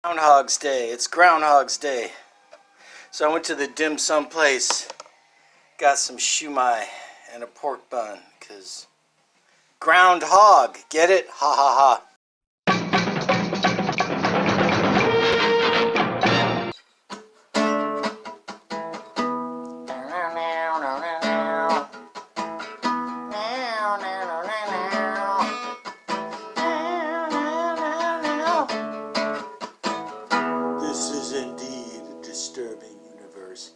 Groundhog's Day. It's Groundhog's Day. So I went to the dim sum place, got some shumai and a pork bun, because groundhog, get it? Ha ha ha. This is indeed a disturbing universe.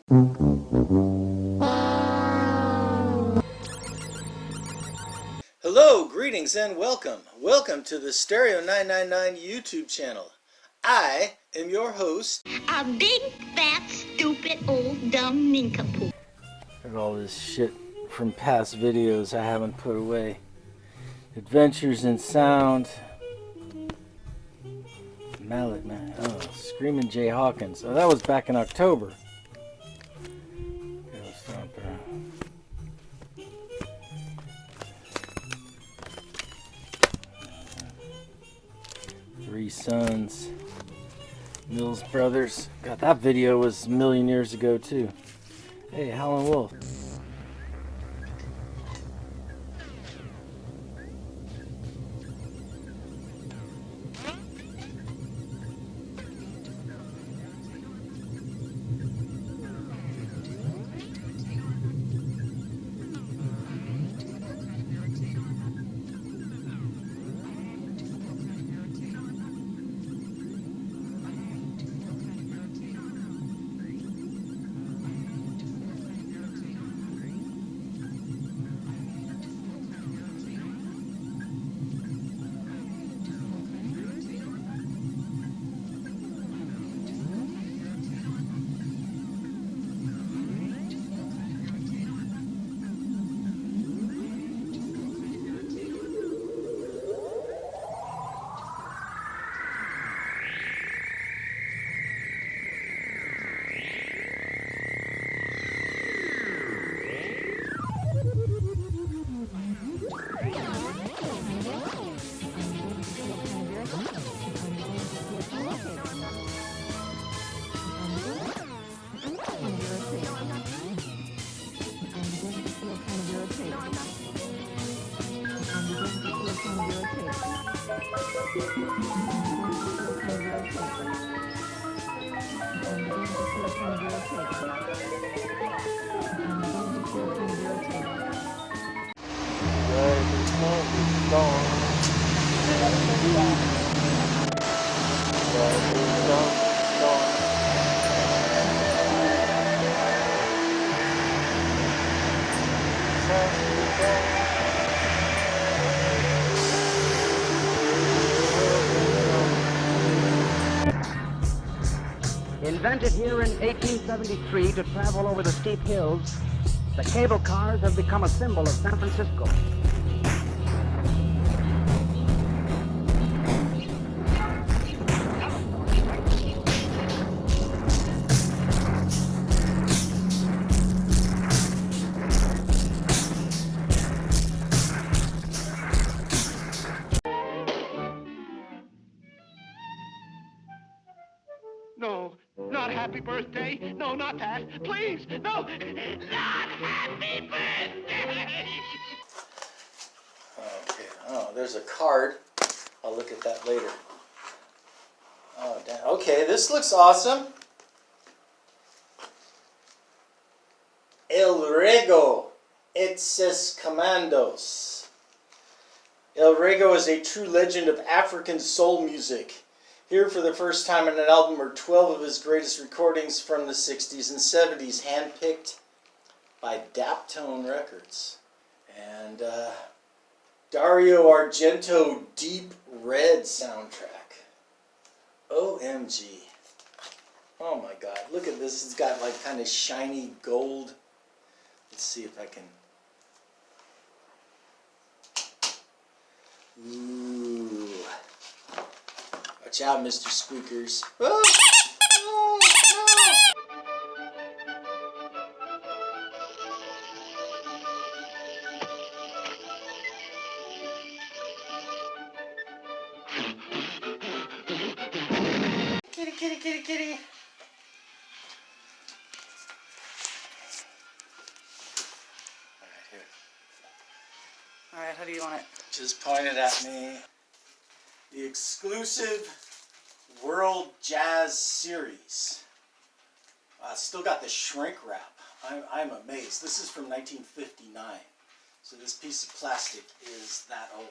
Hello, greetings, and welcome. Welcome to the Stereo 999 YouTube channel. I am your host. A big, fat, stupid, old, dumb nincompoop. Look at all this shit from past videos I haven't put away. Adventures in Sound. Mallet Man. Oh, Screaming Jay Hawkins. Oh, that was back in October. Okay, let's stop there. Three Sons. Mills Brothers. God, that video was a million years ago too. Hey, Howlin' Wolf. Invented here in 1873 to travel over the steep hills, the cable cars have become a symbol of San Francisco. No, not happy birthday. No, not that. Please, no, not happy birthday. Okay. Oh, there's a card. I'll look at that later. Oh, damn. Okay, this looks awesome. El Rego Etses Commandos. El Rego is a true legend of African soul music. Here for the first time in an album are 12 of his greatest recordings from the 60s and 70s, handpicked by Daptone Records. And Dario Argento Deep Red soundtrack. OMG. Oh my god, look at this. It's got like kind of shiny gold. Let's see if I can. Ooh. Watch out, Mr. Squeakers. Oh! Oh, no. Kitty, kitty, kitty, kitty. Alright, here. Alright, how do you want it? Just pointed at me. The exclusive World Jazz Series. Still got the shrink wrap. I'm amazed. This is from 1959. So this piece of plastic is that old.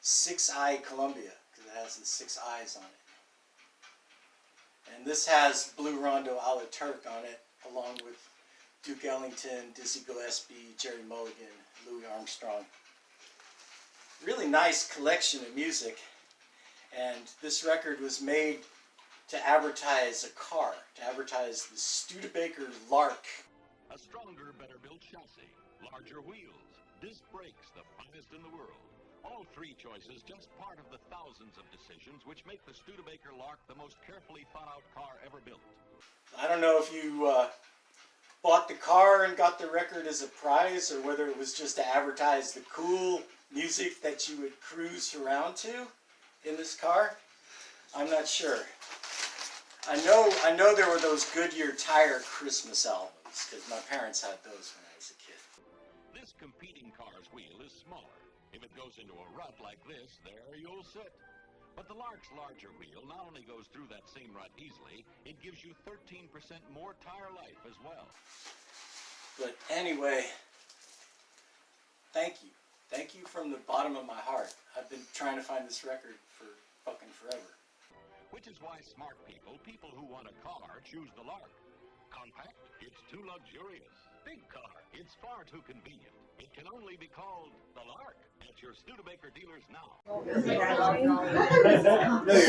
6-eye Columbia, because it has the 6 eyes on it. And this has Blue Rondo a la Turk on it, along with Duke Ellington, Dizzy Gillespie, Jerry Mulligan, Louis Armstrong. Really nice collection of music. And this record was made to advertise a car, to advertise the Studebaker Lark. A stronger, better built chassis, larger wheels, disc brakes, the finest in the world. All three choices just part of the thousands of decisions which make the Studebaker Lark the most carefully thought out car ever built. I don't know if you bought the car and got the record as a prize, or whether it was just to advertise the cool music that you would cruise around to in this car. I'm not sure. I know there were those Goodyear Tire Christmas albums, because my parents had those when I was a kid. This competing car's wheel is smaller. If it goes into a rut like this, there you'll sit. But the Lark's larger wheel not only goes through that same rut easily, it gives you 13% more tire life as well. But anyway, thank you. Thank you from the bottom of my heart. I've been trying to find this record for fucking forever. Which is why smart people, people who want a car, choose the Lark. Compact? It's too luxurious. Big car? It's far too convenient. It can only be called the Lark at your Studebaker dealers now.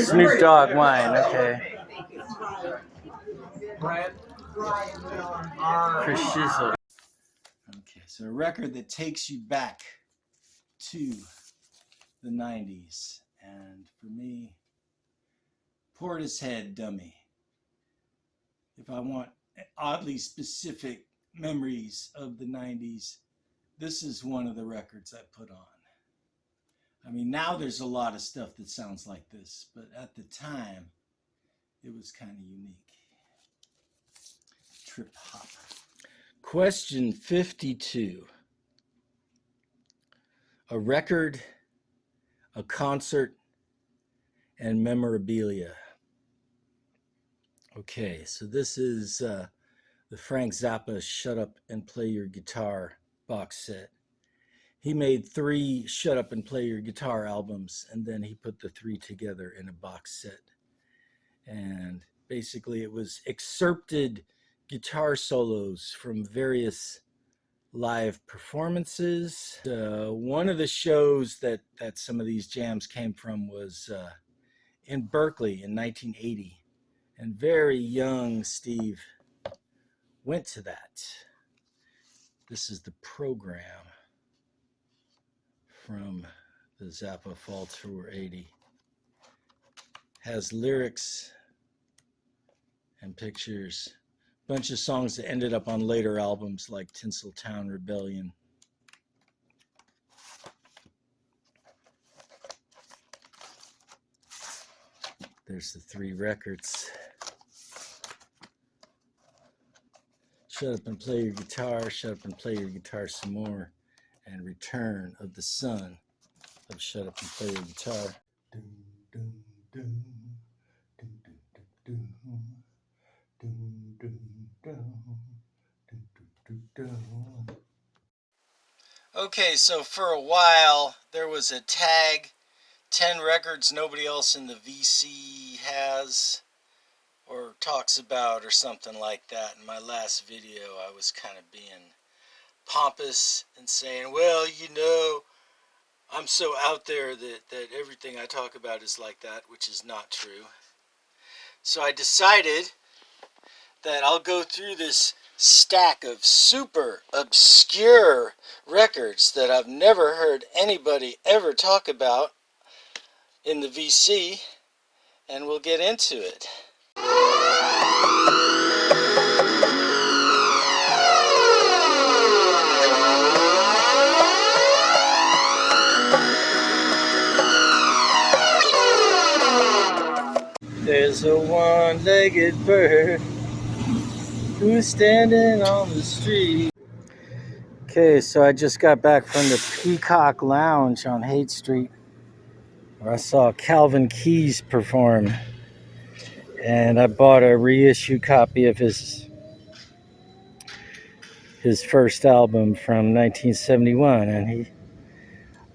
Snoop Dogg wine, okay. Chris Shizzle. Okay, so a record that takes you back to the 90s. And for me, Portishead Dummy. If I want oddly specific memories of the 90s, this is one of the records I put on. I mean, now there's a lot of stuff that sounds like this, but at the time, it was kind of unique. Trip hop. Question 52. A record, a concert, and memorabilia. Okay, so this is the Frank Zappa Shut Up and Play Your Guitar box set. He made 3 Shut Up and Play Your Guitar albums, and then he put the 3 together in a box set. And basically it was excerpted guitar solos from various live performances. One of the shows that some of these jams came from was in Berkeley in 1980. And very young Steve went to that. This is the program from the Zappa Fall Tour 80. Has lyrics and pictures. Bunch of songs that ended up on later albums like Tinseltown Rebellion. There's the 3 records. Shut Up and Play Your Guitar, Shut Up and Play Your Guitar Some More, and Return of the Son of Shut Up and Play Your Guitar. Okay, so for a while there was a tag, 10 records nobody else in the VC has or talks about or something like that. In my last video I was kind of being pompous and saying, well, you know, I'm so out there that everything I talk about is like that, which is not true. So I decided that I'll go through this stack of super obscure records that I've never heard anybody ever talk about in the VC, and we'll get into it. There's There's a one-legged bird who's standing on the street. Okay, so I just got back from the Peacock Lounge on Haight Street, where I saw Calvin Keys perform. And I bought a reissue copy of his first album from 1971, and he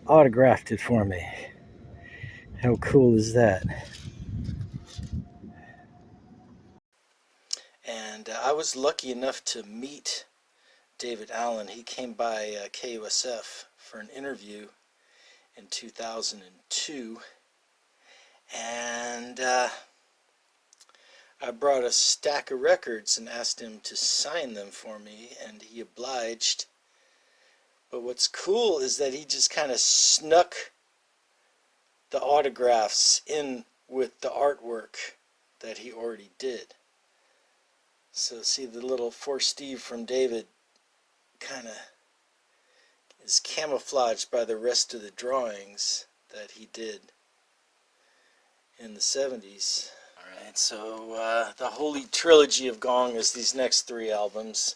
autographed it for me. How cool is that? And I was lucky enough to meet David Allen. He came by KUSF for an interview in 2002, and I brought a stack of records and asked him to sign them for me, and he obliged. But what's cool is that he just kind of snuck the autographs in with the artwork that he already did. So see, the little For Steve from David kind of is camouflaged by the rest of the drawings that he did in the 70s. Alright, so the Holy Trilogy of Gong is these next 3 albums.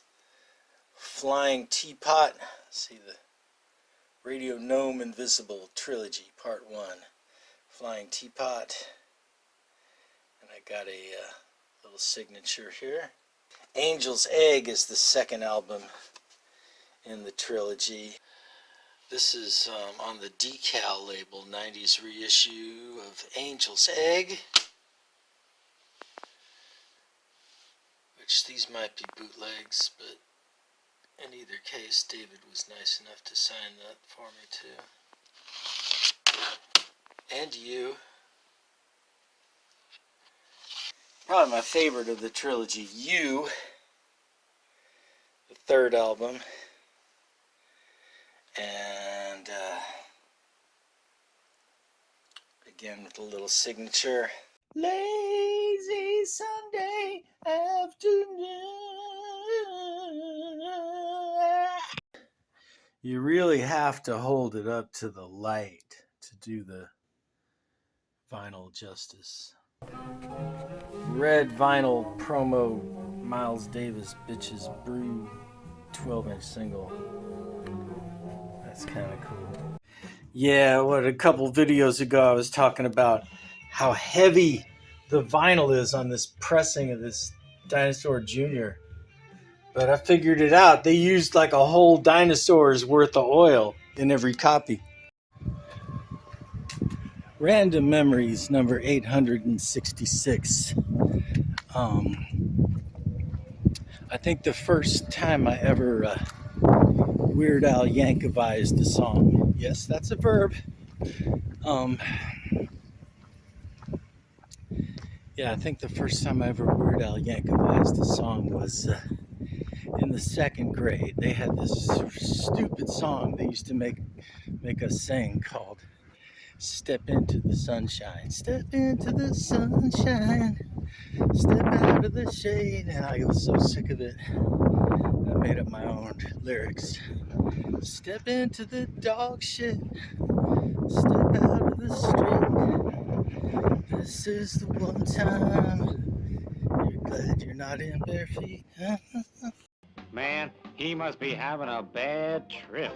Flying Teapot, see the Radio Gnome Invisible Trilogy, Part 1. Flying Teapot. And I got a little signature here. Angel's Egg is the second album in the trilogy. This is on the Decal label, 90s reissue of Angel's Egg. Which these might be bootlegs, but in either case, David was nice enough to sign that for me too. And you. Probably my favorite of the trilogy, You, the third album. And again with a little signature. Lazy Sunday afternoon. You really have to hold it up to the light to do the vinyl justice. Red vinyl promo Miles Davis Bitches Brew 12-inch single. That's kind of cool. Yeah, a couple videos ago I was talking about how heavy the vinyl is on this pressing of this Dinosaur Jr. But I figured it out. They used like a whole dinosaur's worth of oil in every copy. Random Memories, number 866. I think the first time I ever Weird Al Yankovized a song. Yes, that's a verb. Yeah, I think the first time I ever Weird Al Yankovized a song was in the 2nd grade. They had this stupid song they used to make us sing called Step Into the Sunshine. Step into the sunshine. Step out of the shade. And I was so sick of it, I made up my own lyrics. Step into the dog shit. Step out of the street. This is the one time you're glad you're not in bare feet. Man, he must be having a bad trip.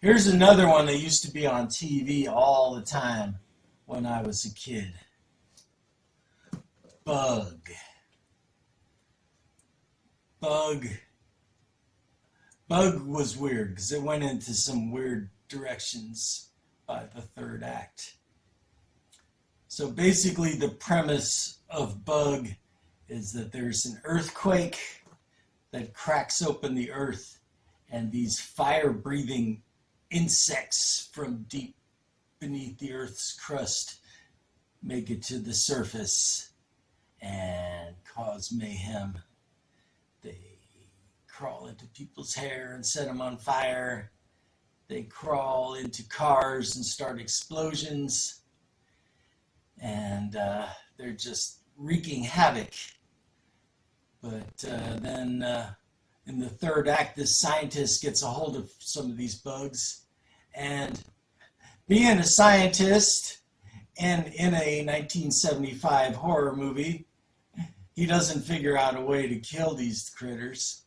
Here's another one that used to be on TV all the time when I was a kid. Bug. Bug was weird because it went into some weird directions by the 3rd act. So basically the premise of Bug is that there's an earthquake that cracks open the earth, and these fire-breathing insects from deep beneath the earth's crust make it to the surface and cause mayhem. They crawl into people's hair and set them on fire. They crawl into cars and start explosions. And they're just wreaking havoc. But then in the 3rd act, this scientist gets a hold of some of these bugs. And being a scientist and in a 1975 horror movie, he doesn't figure out a way to kill these critters.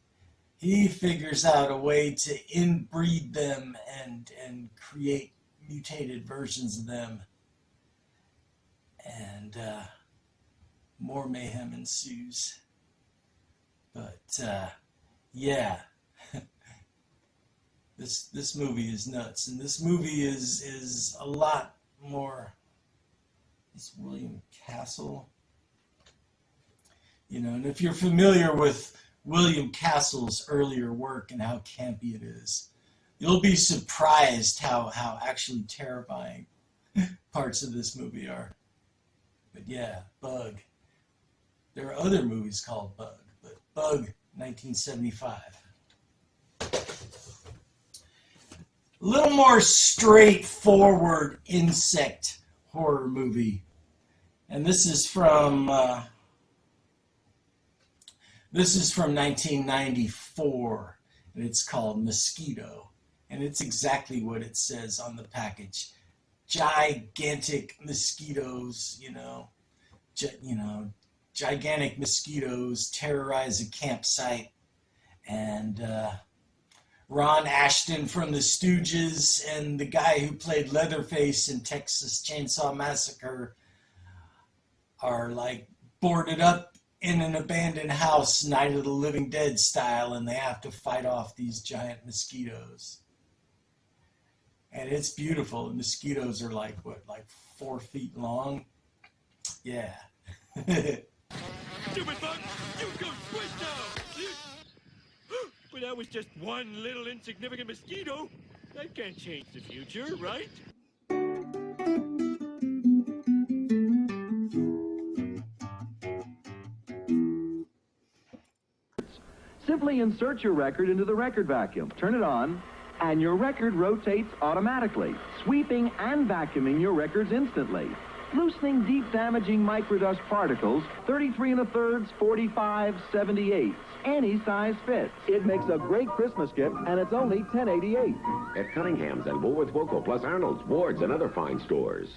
He figures out a way to inbreed them and create mutated versions of them. And more mayhem ensues. But yeah, this movie is nuts, and this movie is a lot more. It's William Castle, you know, and if you're familiar with William Castle's earlier work and how campy it is, you'll be surprised how actually terrifying parts of this movie are. But yeah, Bug. There are other movies called Bug, but Bug, 1975. A little more straightforward insect horror movie. And this is from 1994, and it's called Mosquito. And it's exactly what it says on the package. Gigantic mosquitoes, gigantic mosquitoes terrorize a campsite, and Ron Ashton from the Stooges and the guy who played Leatherface in Texas Chainsaw Massacre are like boarded up in an abandoned house, Night of the Living Dead style, and they have to fight off these giant mosquitoes. And it's beautiful. The mosquitoes are like 4 feet long? Yeah. Stupid bug! You go squish now! But that was just one little insignificant mosquito. That can't change the future, right? Simply insert your record into the record vacuum, turn it on, and your record rotates automatically, sweeping and vacuuming your records instantly. Loosening deep damaging microdust particles, 33 1/3, 45, 78. Any size fits. It makes a great Christmas gift, and it's only $10.88. At Cunningham's and Woolworth Voco, plus Arnold's, Ward's, and other fine stores.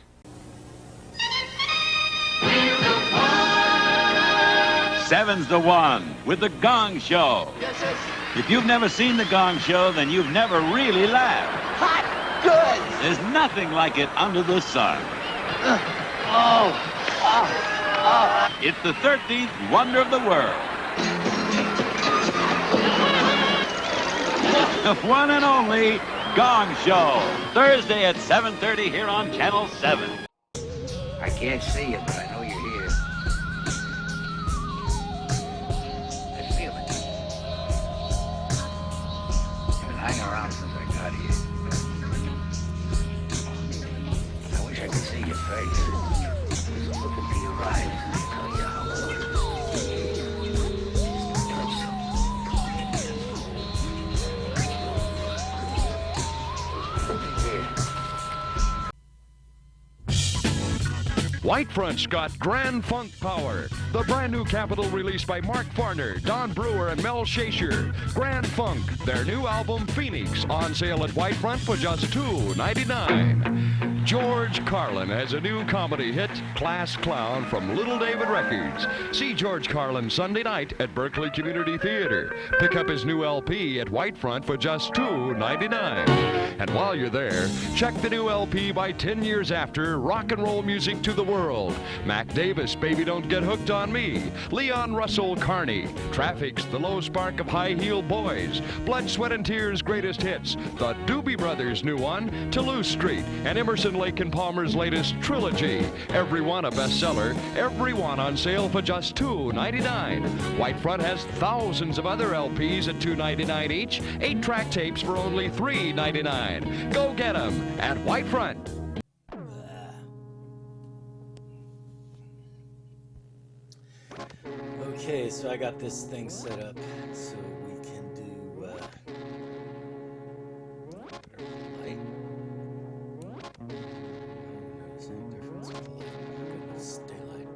Seven's the one with the Gong Show. If you've never seen the Gong Show, then you've never really laughed. Hot, good. There's nothing like it under the sun. It's the 13th wonder of the world. The one and only Gong Show. Thursday at 7:30 here on Channel 7. I can't see you, but I know you're here. I feel it. You've been hanging around since I got here. I wish I could see your face. Look into your eyes and tell you how it was. Touch Whitefront's got Grand Funk Power, the brand new Capitol released by Mark Farner, Don Brewer, and Mel Shasher. Grand Funk, their new album Phoenix, on sale at Whitefront for just $2.99. George Carlin has a new comedy hit, Class Clown, from Little David Records. See George Carlin Sunday night at Berkeley Community Theater. Pick up his new LP at Whitefront for just $2.99. And while you're there, check the new LP by 10 Years After, Rock and Roll Music to the World. Mac Davis, Baby Don't Get Hooked on Me. Leon Russell, Carney. Traffic's The Low Spark of High Heel Boys. Blood, Sweat, and Tears' Greatest Hits. The Doobie Brothers' new one, Toulouse Street. And Emerson, Lake and Palmer's latest Trilogy. Every one a bestseller, every one on sale for just $2.99. Whitefront has thousands of other LPs at $2.99 each. 8-track tapes for only $3.99. Go get them at Whitefront. Okay, so I got this thing set up so we can do light. Notice any difference with the light? Oh my goodness, daylight.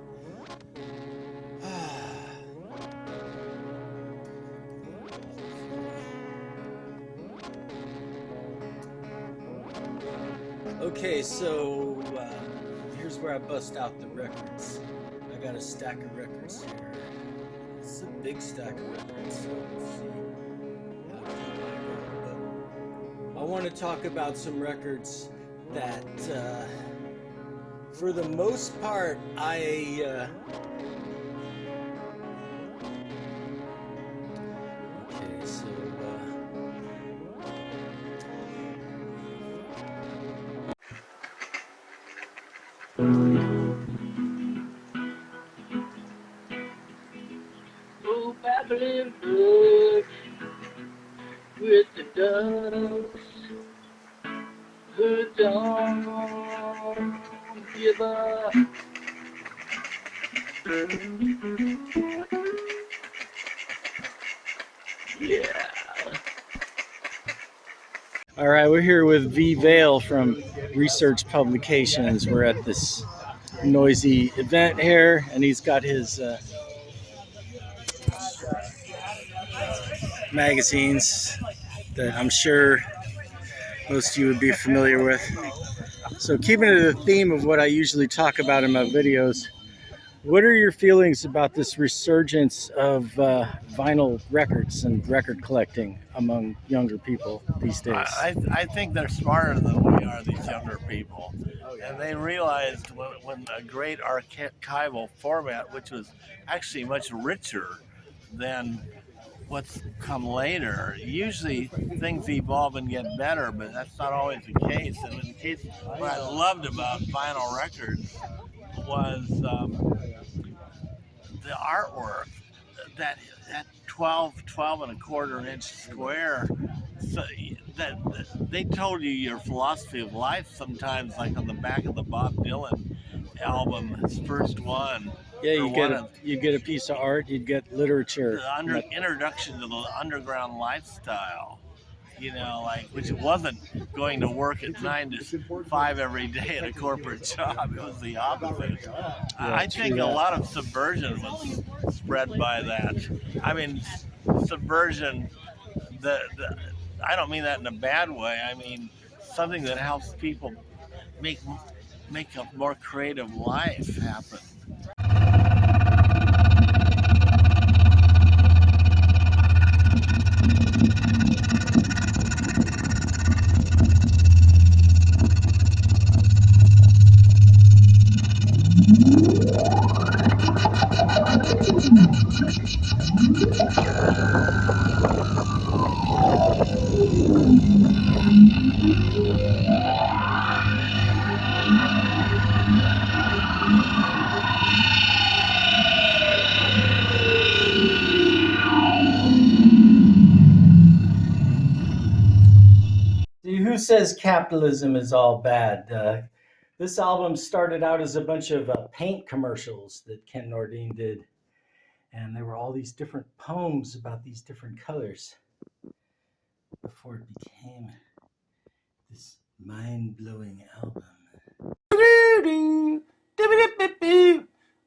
Okay, so here's where I bust out the records. I got a stack of records here. It's a big stack of records, so let's see how deep I go. But I want to talk about some records that, for the most part, okay, so Oh, babbling brook with the ducks who don't give up. Yeah. all right, we're here with V. Vale from Research Publications. We're at this noisy event here, and he's got his magazines that I'm sure most of you would be familiar with. So keeping to the theme of what I usually talk about in my videos, what are your feelings about this resurgence of vinyl records and record collecting among younger people these days? I think they're smarter than we are, these younger people. And they realized when a great archival format, which was actually much richer than what's come later. Usually things evolve and get better, but that's not always the case. And in the case, what I loved about vinyl records was the artwork, that 12 and a quarter inch square, so that they told you your philosophy of life sometimes, like on the back of the Bob Dylan album, his first one. Yeah, you get a piece of art, you'd get literature. The introduction to the underground lifestyle, you know, like, which wasn't going to work at 9 to 5 every day at a corporate job. It was the opposite. I think a lot of subversion was spread by that. I mean, subversion, I don't mean that in a bad way. I mean something that helps people make a more creative life happen. Who says capitalism is all bad? This album started out as a bunch of paint commercials that Ken Nordine did. And there were all these different poems about these different colors before it became this mind-blowing album.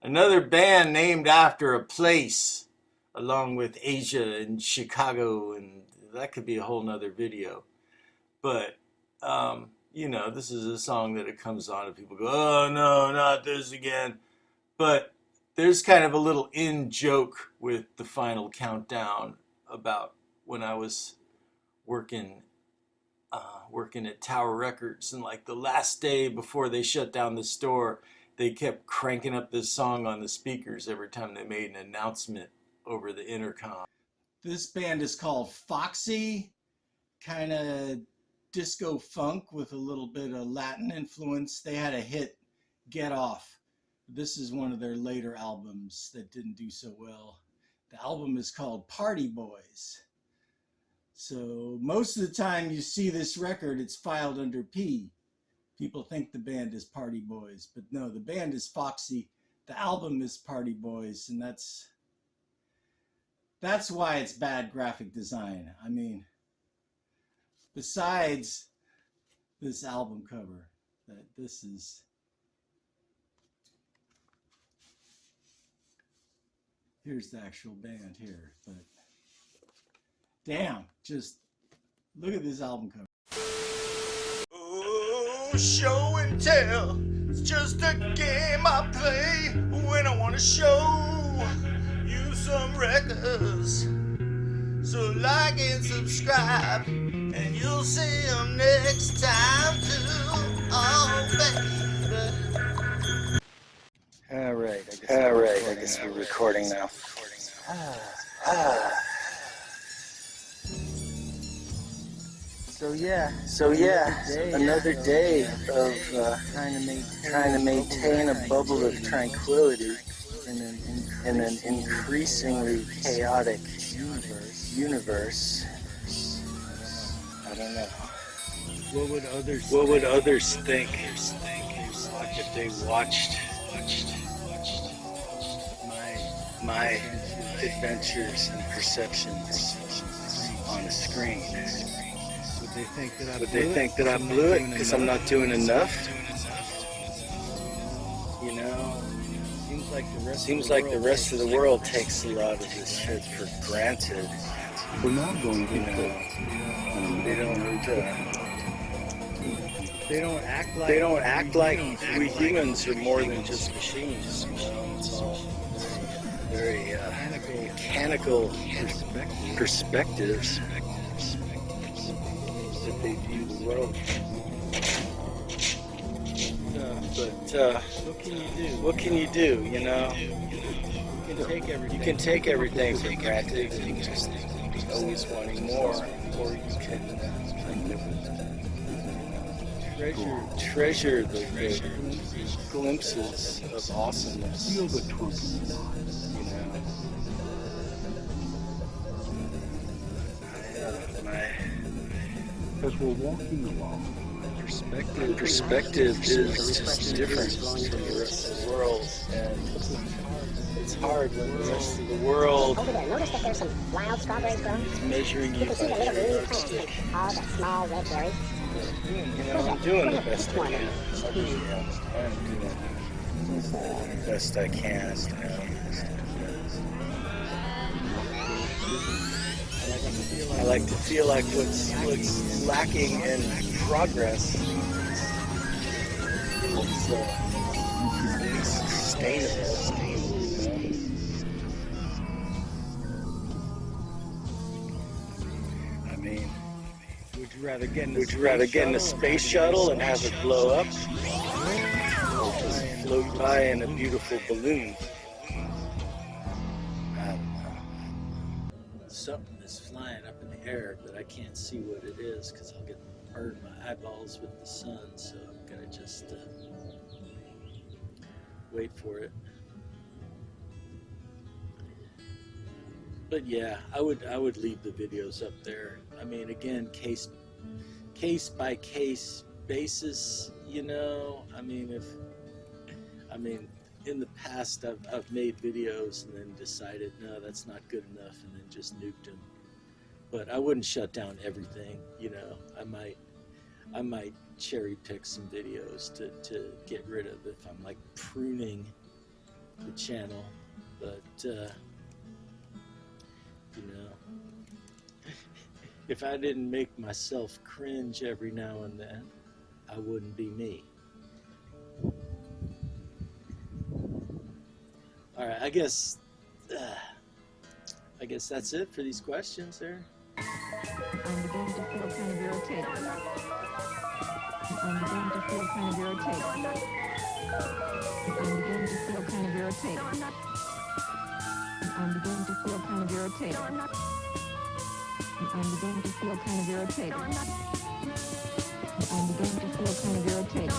Another band named after a place, along with Asia and Chicago, and that could be a whole nother video. But, you know, this is a song that it comes on and people go, oh no, not this again. But there's kind of a little in-joke with the Final Countdown about when I was working at Tower Records, and like the last day before they shut down the store, they kept cranking up this song on the speakers every time they made an announcement over the intercom. This band is called Foxy, kind of disco funk with a little bit of Latin influence. They had a hit, Get Off. This is one of their later albums that didn't do so well. The album is called Party Boys. So most of the time you see this record, it's filed under P. People think the band is Party Boys, but no, the band is Foxy. The album is Party Boys, and that's why it's bad graphic design. I mean, besides this album cover, that this is, here's the actual band here, but damn, just look at this album cover. Oh, show and tell, It's just a game I play when I want to show you some records. So like and subscribe, and you'll see them next time too. Oh, baby. All right, I guess we're recording now. So yeah, another day of trying to maintain a bubble of tranquility in an increasingly chaotic universe. I don't know. What would others think if they watched my adventures and perceptions on a screen? Would they think that I blew it because I'm not doing enough? You know, seems like the rest of the world takes a lot of this shit for granted. We're not going to, they don't act like we humans are more than just machines. You know, it's all very mechanical perspectives that they view the world. But what can you do? You know, you can take everything for granted and just always wanting more, or you can treasure the glimpses of awesomeness. You know, as we're walking along, perspective is just different from the rest of the world, and it's hard when the rest of the world over there, notice that there's some wild strawberries growing? is measuring you by see the little green your plants yardstick. all the small red berries. You know, I'm doing the best I can. I'm doing the best I can. You know. I like to feel like what's lacking in progress is sustainable. I mean, would you rather get in a space shuttle and have it blow up, or just float by in a beautiful balloon? I don't know. Something is flying up in the air, but I can't see what it is because I'll get burned my eyeballs with the sun. So I'm gonna just wait for it. But yeah, I would leave the videos up there. I mean, again, case by case basis. You know, I mean, in the past, I've made videos and then decided, no, that's not good enough, and then just nuked them. But I wouldn't shut down everything, you know. I might cherry pick some videos to get rid of if I'm like pruning the channel. But, you know, if I didn't make myself cringe every now and then, I wouldn't be me. All right, I guess that's it for these questions there. I'm beginning to feel kind of irritated. I'm beginning to feel kind of irritated. I'm beginning to feel kind of irritated. I'm beginning to feel kind of irritated. I'm beginning to feel kind of irritated. I'm beginning to feel kind of irritated.